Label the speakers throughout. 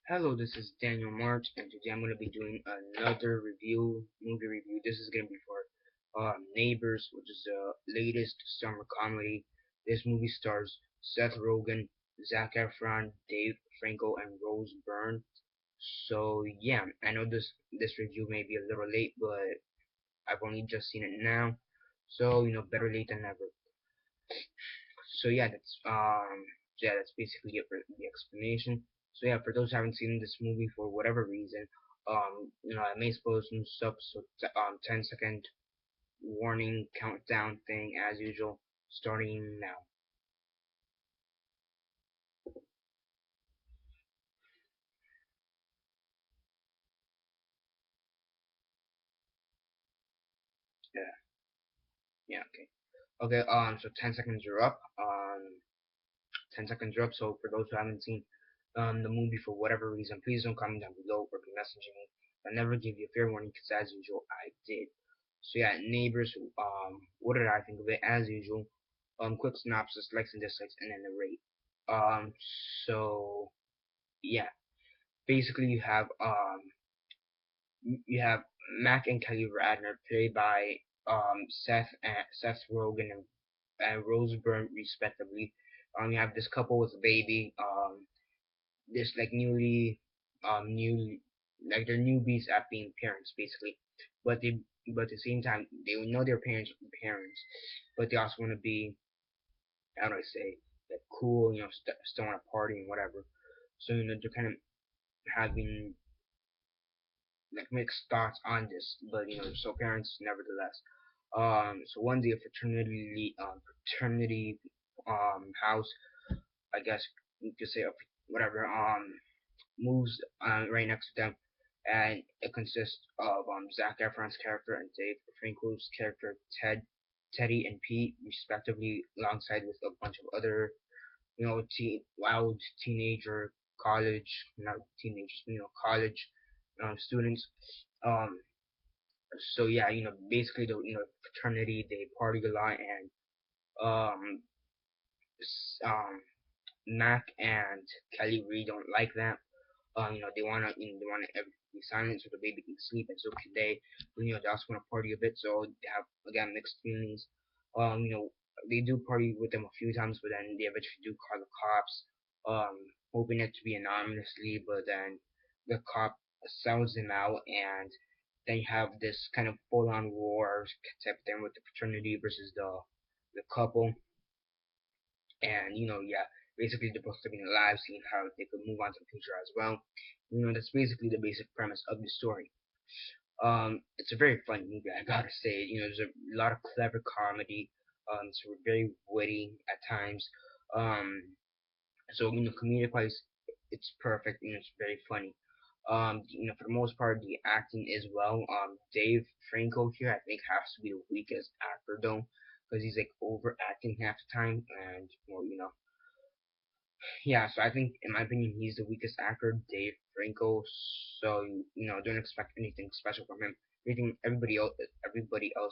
Speaker 1: Hello, this is Daniel Mart, and today I'm going to be doing another movie review. This is going to be for Neighbors, which is the latest summer comedy. This movie stars Seth Rogen, Zac Efron, Dave Franco, and Rose Byrne. So yeah, I know this review may be a little late, but I've only just seen it now. So better late than never. So that's basically it for the explanation. So yeah, for those who haven't seen this movie for whatever reason, I may spoil some stuff. So 10-second warning countdown thing as usual, starting now. Yeah, yeah, okay, okay. So 10 seconds are up. 10 seconds are up. So for those who haven't seen the movie for whatever reason, please don't comment down below or be messaging me. I never give you a fair warning because as usual I did. So yeah, Neighbors. What did I think of it? As usual, quick synopsis, likes and dislikes, and then the rate. Um, so yeah, basically you have Mac and Kelly Radner played by Seth Rogen and Rose Byrne respectively. You have this couple with a baby. This like new like they're newbies at being parents basically, but at the same time they know their parents, but they also want to be, how do I say, like cool, still want to party and whatever. So they're kind of having like mixed thoughts on this, but so parents nevertheless. So one day a fraternity house, I guess you could say, whatever, moves right next to them, and it consists of Zac Efron's character and Dave Franco's character Teddy and Pete, respectively, alongside with a bunch of other, wild teenager college, not teenagers, college students. Um, so yeah, basically the fraternity, they party a lot, and um, um, Mac and Kelly really don't like that. They wanna be silent so the baby can sleep, and so can they. But, they also wanna party a bit, so they have again mixed feelings. Um, you know, they do party with them a few times, but then they eventually do call the cops, um, hoping it to be anonymously, but then the cop sells them out, and then you have this kind of full-on war type thing with the fraternity versus the couple, and yeah, basically they're both living lives, seeing how they could move on to the future as well. That's basically the basic premise of the story. It's a very funny movie, I gotta say. There's a lot of clever comedy. It's very witty at times. Um, so comedic wise, it's perfect. It's very funny. For the most part, the acting is well. Dave Franco here, I think, has to be the weakest actor though, because he's like overacting half the time, and yeah, so I think, in my opinion, he's the weakest actor, Dave Franco. So don't expect anything special from him. Everybody else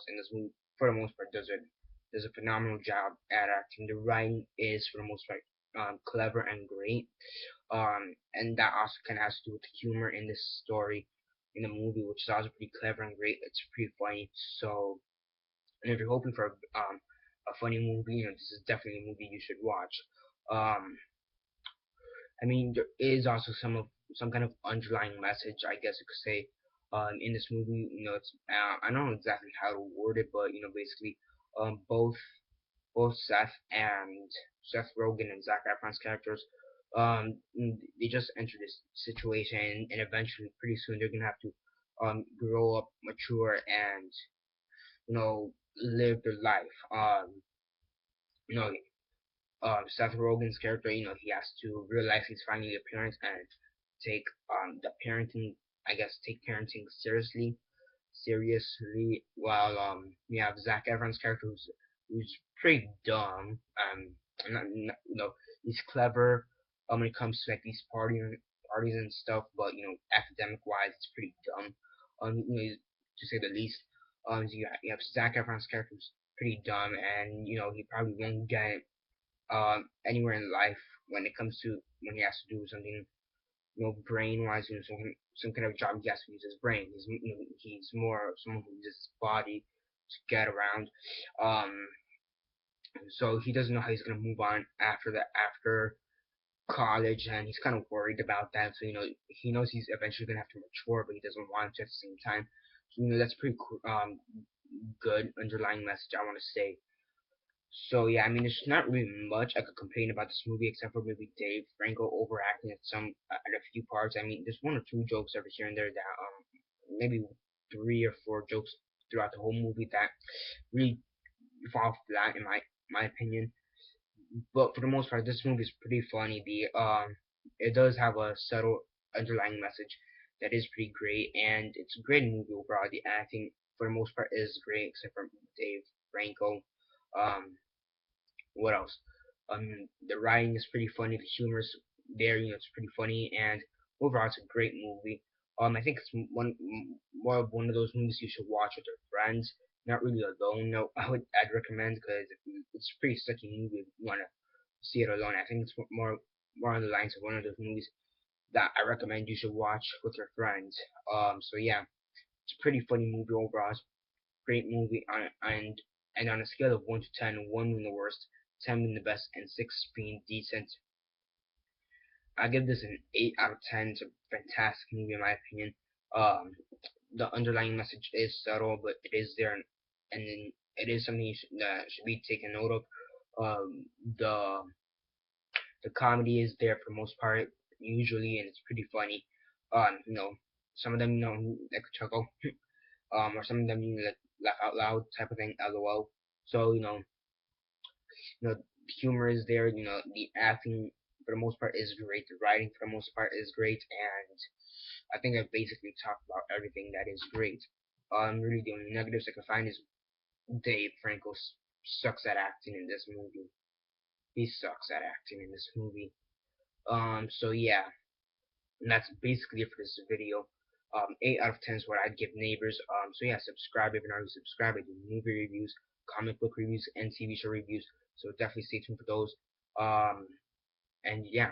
Speaker 1: in this movie, for the most part, does a phenomenal job at acting. The writing is, for the most part, clever and great. And that also kind of has to do with the humor in this story, in the movie, which is also pretty clever and great. It's pretty funny. So, and if you're hoping for a funny movie, this is definitely a movie you should watch. Um, I mean, there is also some kind of underlying message, I guess you could say, in this movie. It's I don't know exactly how to word it, but basically, both Seth Rogen and Zac Efron's characters, they just enter this situation, and eventually, pretty soon, they're gonna have to grow up, mature, and live their life. You know, Seth Rogen's character, he has to realize he's finally a parent and take the parenting, I guess, take parenting seriously. While you have Zac Efron's character, who's pretty dumb. Not, he's clever when it comes to like these parties and stuff, but academic wise, it's pretty dumb. To say the least. So you have Zac Efron's character who's pretty dumb, and he probably won't get anywhere in life when it comes to when he has to do something brain-wise, some kind of job he has to use his brain. He's more someone who uses his body to get around. Um, so he doesn't know how he's gonna move on after college, and he's kind of worried about that. So he knows he's eventually gonna have to mature, but he doesn't want to at the same time. So that's pretty cool, good underlying message I want to say. So yeah, I mean, there's not really much I could complain about this movie except for maybe Dave Franco overacting at a few parts. I mean, there's one or two jokes over here and there that maybe three or four jokes throughout the whole movie that really fall flat in my opinion. But for the most part, this movie is pretty funny. The It does have a subtle underlying message that is pretty great, and it's a great movie overall. The acting for the most part is great, except for Dave Franco. Um, what else? The writing is pretty funny. The humor's there, it's pretty funny, and overall, it's a great movie. I think it's more of one of those movies you should watch with your friends, not really alone. No, I'd recommend because it's a pretty sucky movie if you wanna see it alone. I think it's more on the lines of one of those movies that I recommend you should watch with your friends. So yeah, it's a pretty funny movie overall. It's a great movie and on a scale of 1 to 10, 1 being the worst, 10 being the best, and 6 being decent, I give this an 8 out of 10. It's a fantastic movie in my opinion. Um, the underlying message is subtle, but it is there, and it is something that should be taken note of. Um, the the comedy is there for the most part, usually, and it's pretty funny. Some of them, like chuckle, or some of them, like laugh out loud type of thing, LOL. So, humor is there. The acting for the most part is great. The writing for the most part is great, and I think I've basically talked about everything that is great. Really, the only negatives I can find is Dave Franco sucks at acting in this movie. He sucks at acting in this movie. So yeah, and that's basically it for this video. 8 out of 10 is what I'd give Neighbors. So yeah, subscribe if you're not already subscribed. I do movie reviews, comic book reviews, and TV show reviews. So definitely stay tuned for those. Um, and yeah.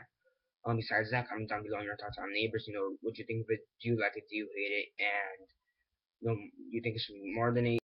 Speaker 1: Besides that, comment down below on your thoughts on Neighbors. What you think of it. Do you like it? Do you hate it? And you think it should be more than 8?